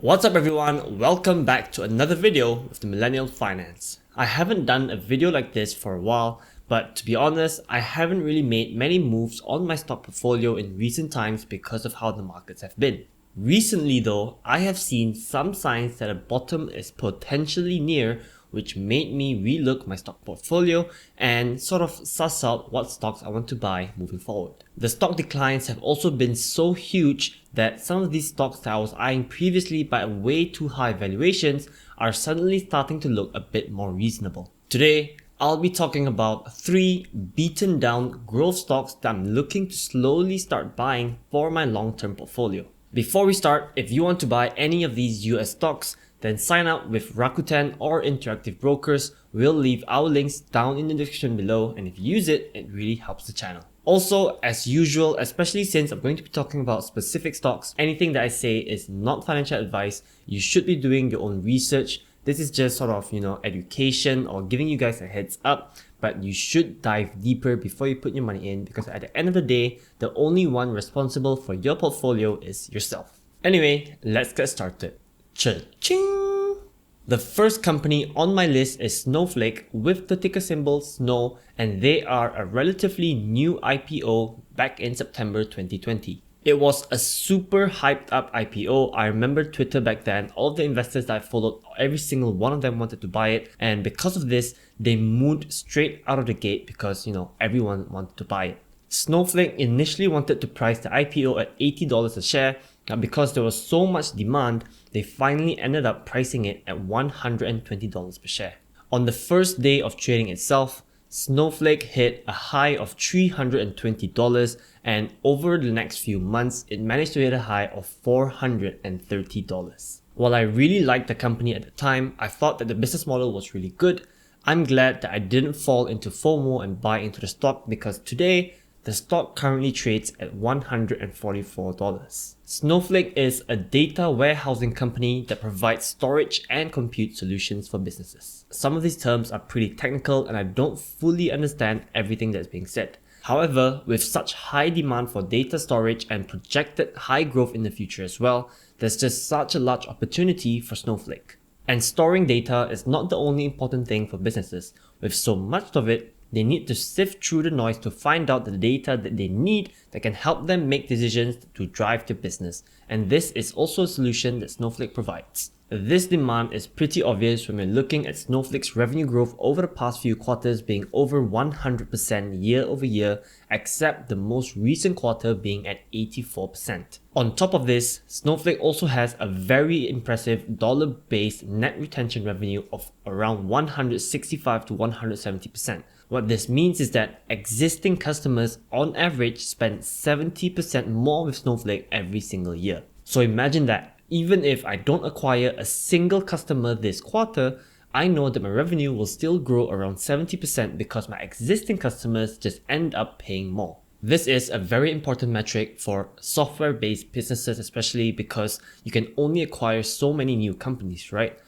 What's up everyone, welcome back to another video with the Millennial Finance. I haven't done a video like this for a while, but to be honest, I haven't really made many moves on my stock portfolio in recent times because of how the markets have been. Recently though, I have seen some signs that a bottom is potentially near, which made me relook my stock portfolio and sort of suss out what stocks I want to buy moving forward. The stock declines have also been so huge that some of these stocks that I was eyeing previously by way too high valuations are suddenly starting to look a bit more reasonable. Today, I'll be talking about 3 beaten down growth stocks that I'm looking to slowly start buying for my long-term portfolio. Before we start, if you want to buy any of these US stocks, then sign up with Rakuten or Interactive Brokers. We'll leave our links down in the description below, and if you use it, it really helps the channel. Also, as usual, especially since I'm going to be talking about specific stocks, anything that I say is not financial advice. You should be doing your own research. This is just sort of, education or giving you guys a heads up, but you should dive deeper before you put your money in, because at the end of the day, the only one responsible for your portfolio is yourself. Anyway, let's get started. Cha-ching! The first company on my list is Snowflake with the ticker symbol SNOW, and they are a relatively new IPO back in September 2020. It was a super hyped up IPO. I remember Twitter back then, all of the investors that I followed, every single one of them wanted to buy it, and because of this, they moved straight out of the gate because, everyone wanted to buy it. Snowflake initially wanted to price the IPO at $80 a share, and because there was so much demand, they finally ended up pricing it at $120 per share. On the first day of trading itself, Snowflake hit a high of $320, and over the next few months, it managed to hit a high of $430. While I really liked the company at the time, I thought that the business model was really good. I'm glad that I didn't fall into FOMO and buy into the stock, because today, the stock currently trades at $144. Snowflake is a data warehousing company that provides storage and compute solutions for businesses. Some of these terms are pretty technical and I don't fully understand everything that's being said. However, with such high demand for data storage and projected high growth in the future as well, there's just such a large opportunity for Snowflake. And storing data is not the only important thing for businesses. With so much of it, they need to sift through the noise to find out the data that they need that can help them make decisions to drive their business. And this is also a solution that Snowflake provides. This demand is pretty obvious when we're looking at Snowflake's revenue growth over the past few quarters being over 100% year over year, except the most recent quarter being at 84%. On top of this, Snowflake also has a very impressive dollar-based net retention revenue of around 165 to 170%. What this means is that existing customers on average spend 70% more with Snowflake every single year. So imagine that. Even if I don't acquire a single customer this quarter, I know that my revenue will still grow around 70% because my existing customers just end up paying more. This is a very important metric for software-based businesses, especially because you can only acquire so many new companies, right?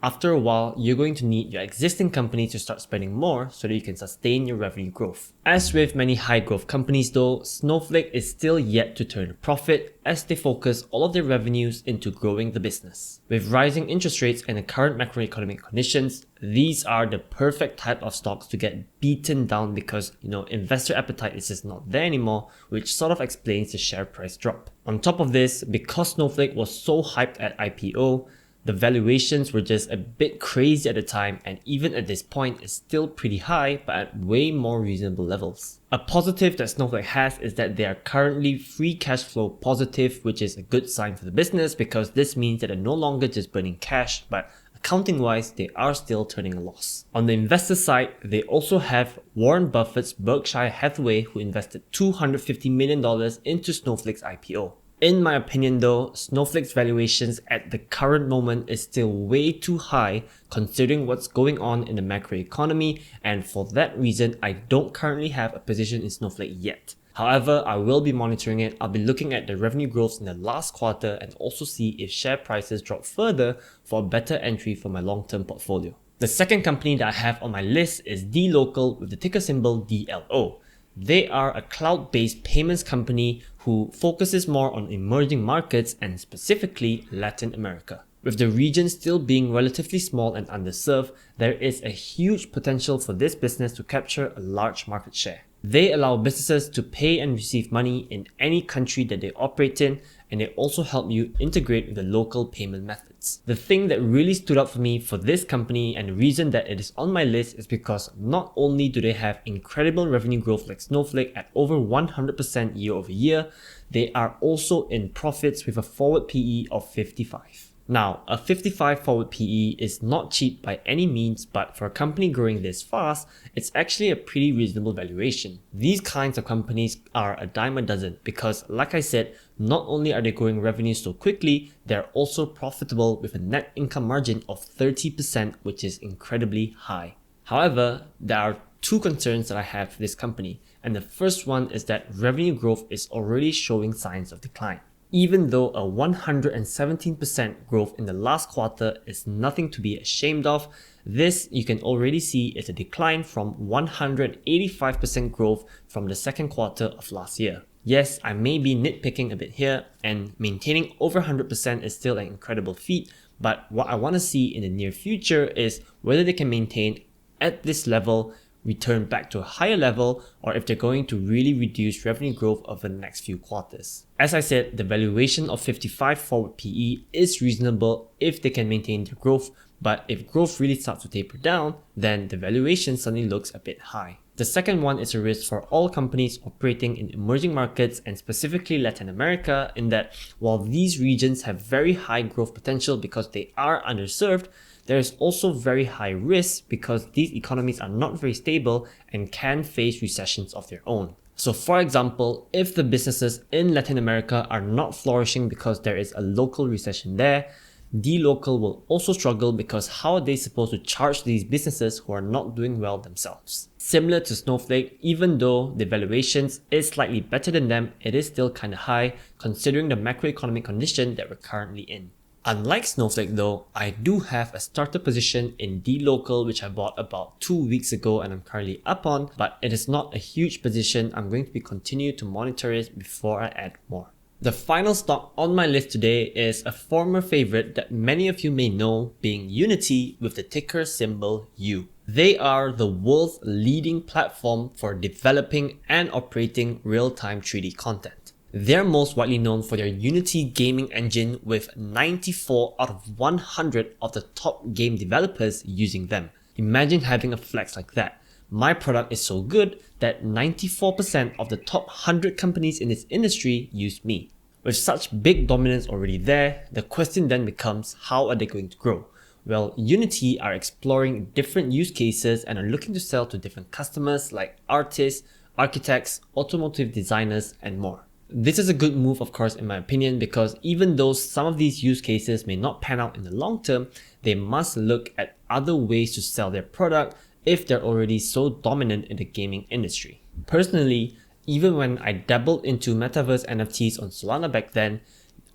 After a while, you're going to need your existing company to start spending more so that you can sustain your revenue growth. As with many high growth companies though, Snowflake is still yet to turn a profit as they focus all of their revenues into growing the business. With rising interest rates and the current macroeconomic conditions, these are the perfect type of stocks to get beaten down because, investor appetite is just not there anymore, which sort of explains the share price drop. On top of this, because Snowflake was so hyped at IPO, the valuations were just a bit crazy at the time, and even at this point it's still pretty high but at way more reasonable levels. A positive that Snowflake has is that they are currently free cash flow positive, which is a good sign for the business because this means that they're no longer just burning cash, but accounting wise they are still turning a loss. On the investor side, they also have Warren Buffett's Berkshire Hathaway, who invested $250 million into Snowflake's IPO. In my opinion though, Snowflake's valuations at the current moment is still way too high considering what's going on in the macroeconomy, and for that reason, I don't currently have a position in Snowflake yet. However, I will be monitoring it. I'll be looking at the revenue growth in the last quarter and also see if share prices drop further for a better entry for my long-term portfolio. The second company that I have on my list is dLocal with the ticker symbol DLO. They are a cloud-based payments company who focuses more on emerging markets and specifically Latin America. With the region still being relatively small and underserved, there is a huge potential for this business to capture a large market share. They allow businesses to pay and receive money in any country that they operate in, and they also help you integrate with the local payment methods. The thing that really stood out for me for this company and the reason that it is on my list is because not only do they have incredible revenue growth like Snowflake at over 100% year over year, they are also in profits with a forward PE of 55. Now, a 55 forward PE is not cheap by any means, but for a company growing this fast, it's actually a pretty reasonable valuation. These kinds of companies are a dime a dozen because, like I said, not only are they growing revenue so quickly, they're also profitable with a net income margin of 30%, which is incredibly high. However, there are two concerns that I have for this company, and the first one is that revenue growth is already showing signs of decline. Even though a 117% growth in the last quarter is nothing to be ashamed of, this you can already see is a decline from 185% growth from the second quarter of last year. Yes, I may be nitpicking a bit here, and maintaining over 100% is still an incredible feat, but what I want to see in the near future is whether they can maintain at this level, return back to a higher level, or if they're going to really reduce revenue growth over the next few quarters. As I said, the valuation of 55 forward PE is reasonable if they can maintain their growth, but if growth really starts to taper down, then the valuation suddenly looks a bit high. The second one is a risk for all companies operating in emerging markets and specifically Latin America, in that while these regions have very high growth potential because they are underserved, there is also very high risk because these economies are not very stable and can face recessions of their own. So for example, if the businesses in Latin America are not flourishing because there is a local recession there, dLocal will also struggle because how are they supposed to charge these businesses who are not doing well themselves? Similar to Snowflake, even though the valuations is slightly better than them, it is still kinda high considering the macroeconomic condition that we're currently in. Unlike Snowflake though, I do have a starter position in dLocal which I bought about 2 weeks ago and I'm currently up on, but it is not a huge position. I'm going to continue to monitor it before I add more. The final stock on my list today is a former favorite that many of you may know, being Unity with the ticker symbol U. They are the world's leading platform for developing and operating real-time 3D content. They're most widely known for their Unity gaming engine with 94 out of 100 of the top game developers using them. Imagine having a flex like that. My product is so good that 94% of the top 100 companies in this industry use me. With such big dominance already there, the question then becomes, how are they going to grow? Well, Unity are exploring different use cases and are looking to sell to different customers like artists, architects, automotive designers, and more. This is a good move, of course, in my opinion, because even though some of these use cases may not pan out in the long term, they must look at other ways to sell their product if they're already so dominant in the gaming industry. Personally, even when I dabbled into metaverse NFTs on Solana back then,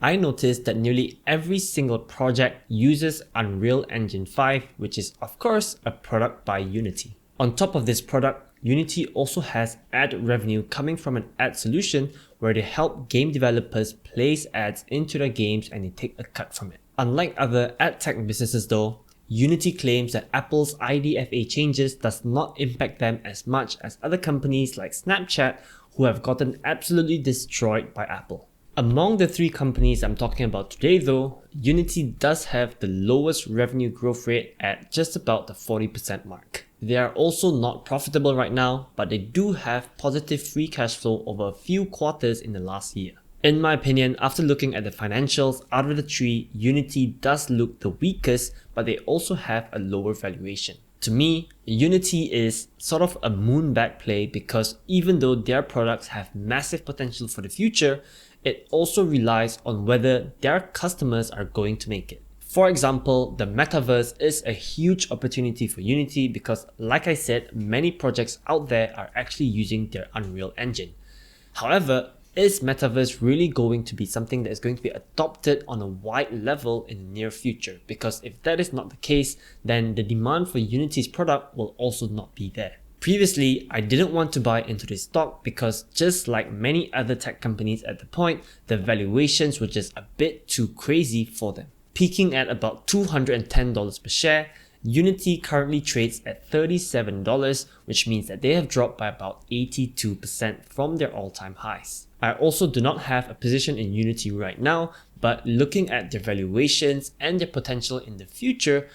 I noticed that nearly every single project uses Unreal Engine 5, which is of course a product by Unity. On top of this product, Unity also has ad revenue coming from an ad solution where they help game developers place ads into their games and they take a cut from it. Unlike other ad tech businesses though, Unity claims that Apple's IDFA changes does not impact them as much as other companies like Snapchat, who have gotten absolutely destroyed by Apple. Among the three companies I'm talking about today though, Unity does have the lowest revenue growth rate at just about the 40% mark. They are also not profitable right now, but they do have positive free cash flow over a few quarters in the last year. In my opinion, after looking at the financials out of the three, Unity does look the weakest, but they also have a lower valuation. To me, Unity is sort of a moonbat play because even though their products have massive potential for the future, it also relies on whether their customers are going to make it. For example, the metaverse is a huge opportunity for Unity because, like I said, many projects out there are actually using their Unreal Engine. However, is metaverse really going to be something that is going to be adopted on a wide level in the near future? Because if that is not the case, then the demand for Unity's product will also not be there. Previously, I didn't want to buy into this stock because just like many other tech companies at the point, the valuations were just a bit too crazy for them. Peaking at about $210 per share, Unity currently trades at $37, which means that they have dropped by about 82% from their all-time highs. I also do not have a position in Unity right now, but looking at their valuations and their potential in the future,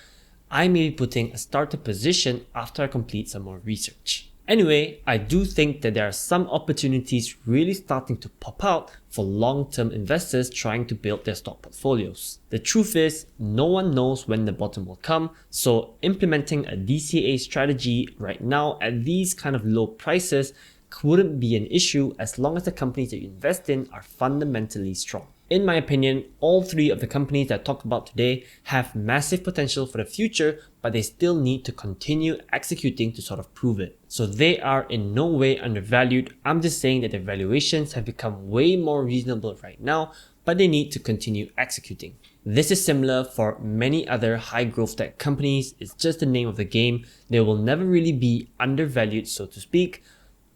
I may be putting a starter position after I complete some more research. Anyway, I do think that there are some opportunities really starting to pop out for long-term investors trying to build their stock portfolios. The truth is, no one knows when the bottom will come, so implementing a DCA strategy right now at these kind of low prices wouldn't be an issue as long as the companies that you invest in are fundamentally strong. In my opinion, all three of the companies that I talked about today have massive potential for the future, but they still need to continue executing to sort of prove it. So they are in no way undervalued. I'm just saying that their valuations have become way more reasonable right now, but they need to continue executing. This is similar for many other high growth tech companies. It's just the name of the game. They will never really be undervalued, so to speak,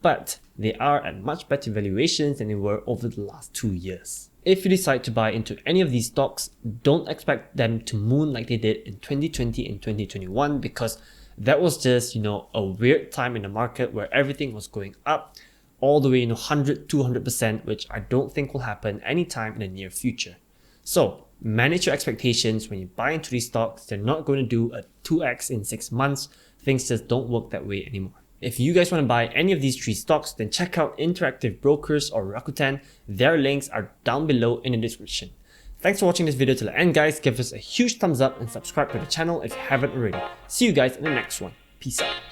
but they are at much better valuations than they were over the last 2 years. If you decide to buy into any of these stocks, don't expect them to moon like they did in 2020 and 2021 because that was just, a weird time in the market where everything was going up all the way, 100, 200%, which I don't think will happen anytime in the near future. So manage your expectations when you buy into these stocks. They're not going to do a 2x in 6 months. Things just don't work that way anymore. If you guys want to buy any of these three stocks, then check out Interactive Brokers or Rakuten. Their links are down below in the description. Thanks for watching this video till the end, guys. Give us a huge thumbs up and subscribe to the channel if you haven't already. See you guys in the next one. Peace out.